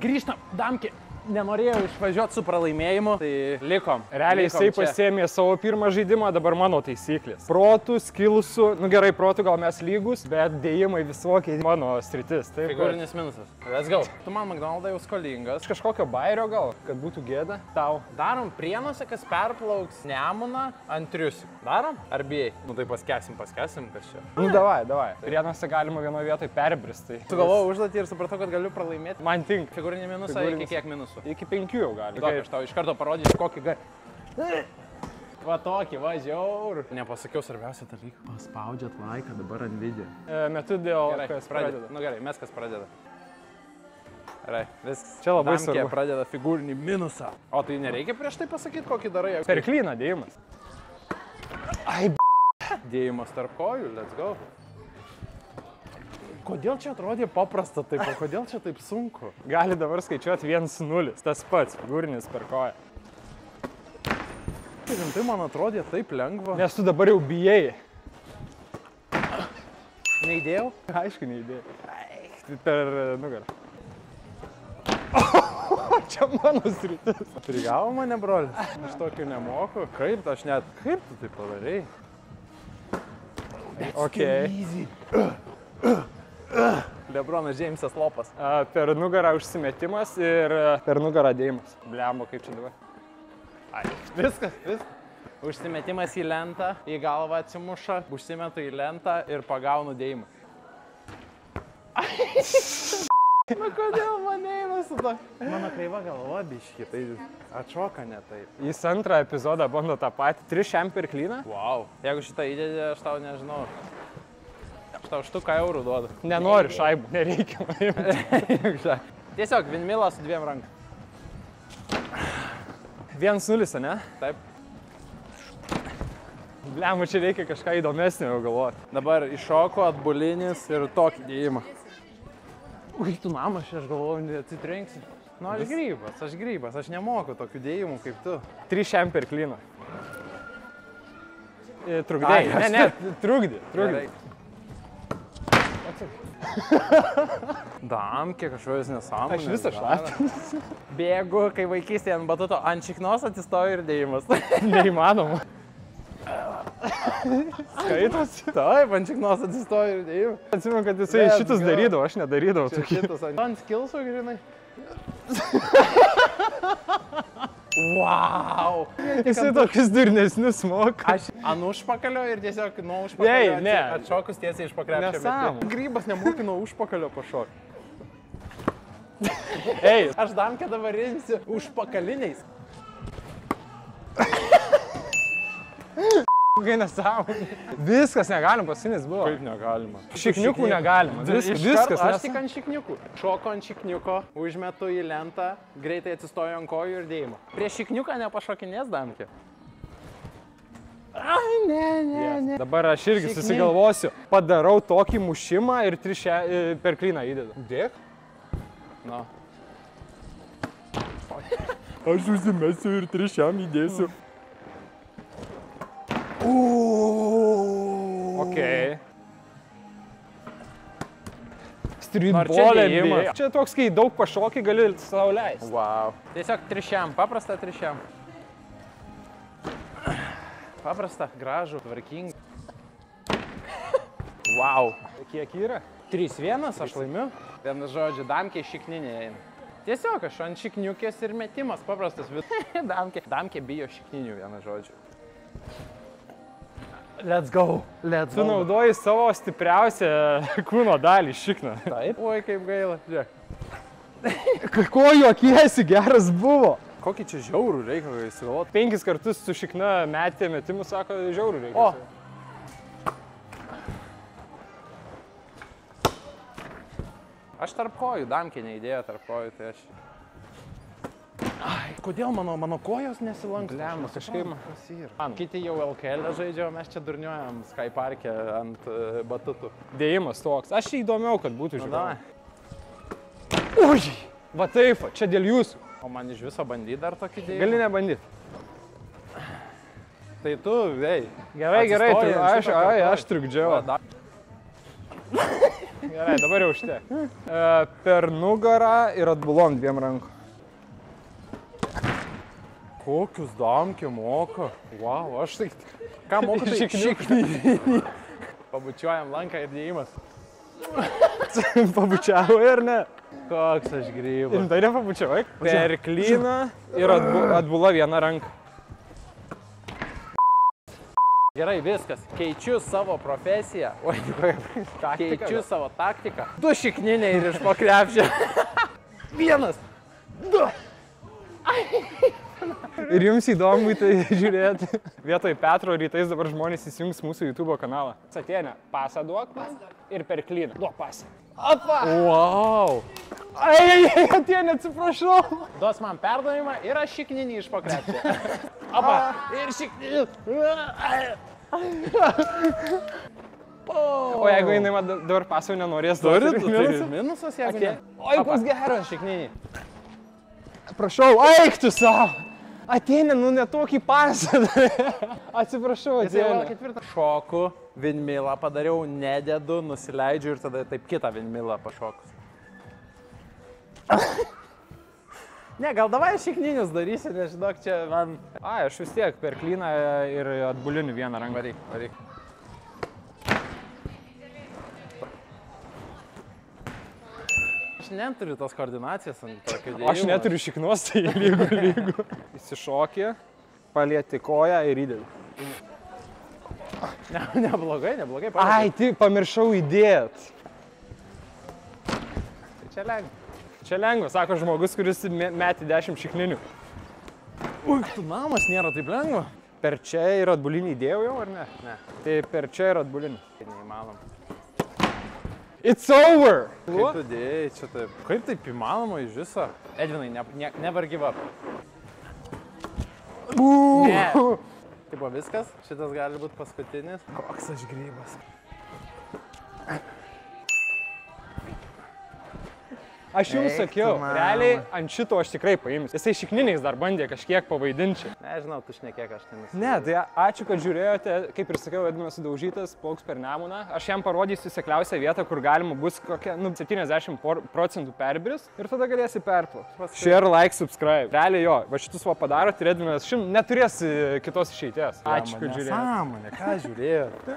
grįžtam, Damki. Nenorėjau išvažiuoti su pralaimėjimu, tai likom. Realiai jisai pasėmė savo pirmą žaidimą, dabar mano taisyklės. Protų, skilsų, nu gerai, protų gal mes lygus, bet dėjimai visokiai mano sritis. Figūrinis minusas. Let's go. Tu man McDonald's jau skolingas. Kažkokio bairio gal, kad būtų gėda tau. Darom Prienuose, kas perplauks Nemuną ant triusių. Darom? Ar bijai? Nu tai paskesim, kas čia. Nu davai. Prienuose galima vienoje vietoje perbristi. Sugalvojau užduotį ir supratau, kad galiu pralaimėti. Man tinka. Figūrinį minusą iki kiek minusų? Iki 5 jau gali. Duok, aš tau iš karto parodysiu, kokį Va tokį, va, žiaur. Nepasakiau svarbiausią dalyką. Paspaudžiat laiką dabar ant video. Metu dėl gerai, kas pradeda. Nu gerai, mes kas pradeda. Gerai, viskas. Čia labai Damkė svarbu. pradeda figūrinį minusą. O tai nereikia prieš tai pasakyti, kokį darai. Per klyną dėjimas. Ai, Dėjimas tarp kojų, let's go. Kodėl čia atrodė paprasta taip, o kodėl čia taip sunku? gali dabar skaičiuoti 1-0. Tas pats, figūrinis per koją. Tai man atrodė taip lengva. Nes tu dabar jau bijai. Neįdėjau? Aišku, neįdėjai. Per nugarą. Čia mano sritis. Prigavo mane, broli? Aš tokių nemoku. Kaip tu tai padarai? Okay. Lebronas Džeimsas Lopas. Per nugarą užsimetimas ir per nugarą dėjimas. Blembo, kaip čia dabar. Ai, viskas. Užsimetimas į lentą, į galvą atsimuša, užsimetu į lentą ir pagaunu dėjimą. Nu kodėl man eina su to? Mano kreiva galva biški, tai atšoka ne taip. Jis antrą epizodą bando tą patį. 3 šiam per klyną. Wow. Jeigu šitą įdėdė, aš tau nežinau. Aš tau štuką eurų duodu. Nenori šaibų, nereikia man. Tiesiog vinmilą su 2 rankom. 1-0, ne? Taip. Blemba, čia reikia kažką įdomesnio jau galvoti. Dabar iššoku atbulinis ir tokį dėjimą. Ui, tu namas, aš galvoju, atsitrenksi. Nu, aš grybas, aš nemoku tokių dėjimų kaip tu. 3 šiam per klyną. Trukdėjai. Ne, trukdė. Damkė kažkokios nesąmonės. Aš visą šlatęs. Bėgu, kai vaikystėje ant batuto ant šiknos atsistoju ir dėjimas. Neįmanoma. Skaitos? Taip, ant šiknos atsistoju ir dėjimas. Atsimenu, kad jisai šitus darydavo, aš nedarydavau. Šitus ant skilsų, žinai. Wow! Jisai tokius durnesnius moka. Aš ant užpakalio ir tiesiog nuo užpakalio atšokus tiesiai iš pakrepšio. Nesąmonė. Grybas nemoki nuo užpakalio pašokti. Ei, Aš Damkę dabar rinksiu užpakaliniais. kokia nesąmonė. Viskas negalim, paskutinis buvo. Kaip negalima? Šikniukų negalima. Viskas. Aš tik ant šikniukų. Šoku ant šikniuko, užmetu į lentą, greitai atsistoju ant kojų ir dėjimą. Prie šikniuką nepašokinės Damkė. Ai, ne. Dabar aš irgi susigalvosiu. Padarau tokį mušimą ir 3 per klyną įdedu. Dėk. Na. Aš užsimesiu ir 3 šiam įdėsiu. Okei. Streetball NBA. Čia toks, kai daug pašokį gali sau leisti. Wow. Tiesiog 3 šiam, paprasta 3 šiam. Paprasta, gražų, tvarkingą. Wow. Kiek yra? 3-1, aš laimiu. Vienu žodžiu, Damkė šikninė eina. Tiesiog aš ant šikniukės ir metimas, paprastas. Damkė bijo šikninių, vienu žodžiu. Let's go. Tu naudoji savo stipriausią kūno dalį, šikną. Taip. Oi, kaip gaila. Žiūrėk. Ko juokiesi, geras buvo. Kokį čia žiaurų reikia įsigalvoti? 5 kartus su šikna metė metimus, sako, žiaurų reikia. Aš tarp kojų, Damkė neįdėjo tarp kojų, tai aš... Ai, kodėl mano kojos nesilanksto? Blemba, kažkaip. Kas yra? Kiti jau LKL žaidžia, o mes čia durniuojam Sky Parke ant batutų. Dėjimas toks. Aš čia įdomiau, kad būtų žiūrėjau. Ui! Va taip, čia dėl jūsų. O man iš viso bandyti dar tokį dėjimą? Gali nebandyti. Tai tu, vei. Gerai, aš trukdžiau. Gerai, dabar jau šitie. Per nugarą ir atbulom 2 rankom. Kokius damkį moka. Wow, aš tai... Ką moku tai? Šiknių. Pabučiuojam lanką ir dėjimas. Pabučiavai ar ne? Koks aš grybas. Ir tai nepabučiavai? Per klyną ir atbula 1 ranka. Gerai, viskas. Keičiu savo profesiją. Oi, keičiu savo taktiką. 2 šikniniai ir iš po krepšio. 1, 2. Ir jums įdomu į tai žiūrėti. Vietoj Petro rytais dabar žmonės įsijungs mūsų YouTube kanalą. Satėnė, pasą duok man ir per klyną. Duok pasą. Apa! Wow. Ai, Atėnė, atsiprašau. Duos man perdavimą ir aš šikninį iš po krepšio. Apa, ir šikninį. O jeigu jinai man dabar pasą nenorės duoti? Turi minusas, jeigu ne. Oi, koks geras. Šikninį. Prašau, eik tu savo. Atėnė, nu ne tokį pasą. Atsiprašau, Atėnė. Šoku, vinmilą padariau, nededu, nusileidžiu ir tada taip kitą vinmilą pašokus. Ne, gal davai šikninius darysi, nežinok, čia man... Ai, aš vis tiek per klyną ir atbuliniu 1 ranką. Varyk, varyk. Aš neturiu tos koordinacijos ant tokio dėjimo. Aš neturiu šiknos, tai lygu. Įsišokė, palieti koją ir įdėlį. Neblogai. Ai, tai pamiršau įdėt. Tai čia lengva. Čia lengva, sako žmogus, kuris meti 10 šikninių. Ui, tu namas nėra taip lengva. Per čia ir atbulinį įdėjau jau, ar ne? Ne. Tai per čia ir atbulinį. Tai neįmanom. It's over! Kaip tu dėjai čia taip? Kaip taip įmanoma iš viso? Edvinai, never give up. Ne. Tai buvo viskas. Šitas gali būti paskutinis. Koks aš grybas. Aš jums sakiau, realiai ant šito aš tikrai paimsiu. Jisai šikniniais dar bandė kažkiek pavaidinčiai. Nežinau, tu šnekėk, aš ten nusidėjau. Ne, tai ačiū, kad žiūrėjote. Kaip ir sakiau, Edvinas sudaužytas, plauks per Nemuną. Aš jam parodysiu sekliausią vietą, kur galima bus kokia, 70% perbris ir tada galėsi perplaukti. Share, like, subscribe. Realiai jo, va šitus va padarot ir Edvinas neturės kitos išeities. Ačiū, kad žiūrėjote. Nesąmonė, ką žiūrėjot?